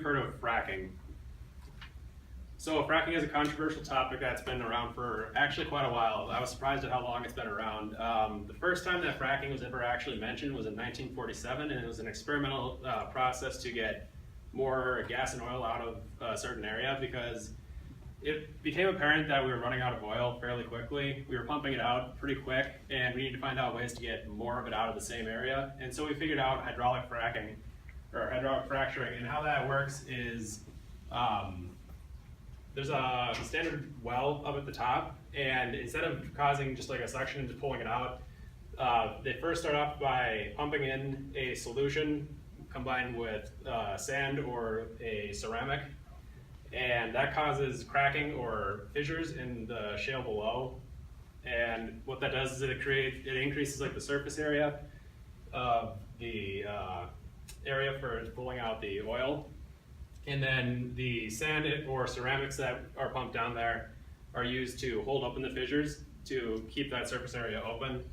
heard of fracking. So fracking is a controversial topic that's been around for actually quite a while. I was surprised at how long it's been around. The first time that fracking was ever actually mentioned was in 1947, and it was an experimental process to get more gas and oil out of a certain area because it became apparent that we were running out of oil fairly quickly. We were pumping it out pretty quick, and we need to find out ways to get more of it out of the same area. And so we figured out hydraulic fracking, or hydraulic fracturing, and how that works is there's a standard well up at the top, and instead of causing just like a suction and just pulling it out, they first start off by pumping in a solution combined with sand or a ceramic, and that causes cracking or fissures in the shale below. And what that does is it increases like the surface area of the area for pulling out the oil. And then the sand or ceramics that are pumped down there are used to hold open the fissures to keep that surface area open.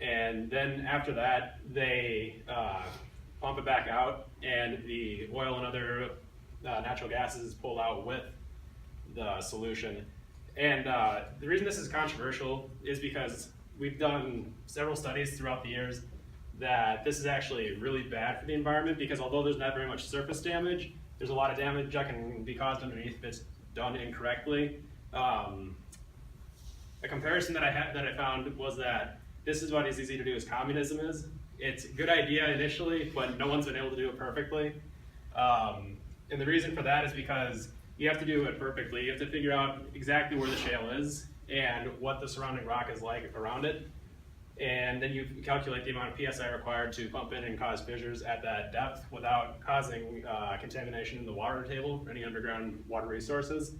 And then after that, they pump it back out, and the oil and other natural gases is pulled out with the solution. And the reason this is controversial is because we've done several studies throughout the years that this is actually really bad for the environment, because although there's not very much surface damage, there's a lot of damage that can be caused underneath if it's done incorrectly. A comparison that I found was that this is about as easy to do as communism is. It's a good idea initially, but no one's been able to do it perfectly. And the reason for that is because you have to do it perfectly. You have to figure out exactly where the shale is and what the surrounding rock is like around it. And then you calculate the amount of PSI required to pump in and cause fissures at that depth without causing contamination in the water table or any underground water resources.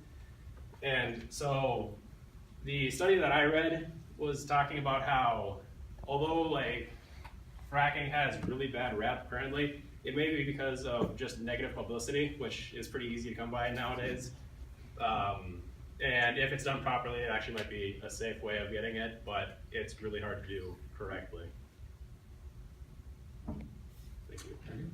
And so the study that I read was talking about how, although like fracking has really bad rap currently, it may be because of just negative publicity, which is pretty easy to come by nowadays. And if it's done properly, it actually might be a safe way of getting it, but it's really hard to do correctly. Thank you.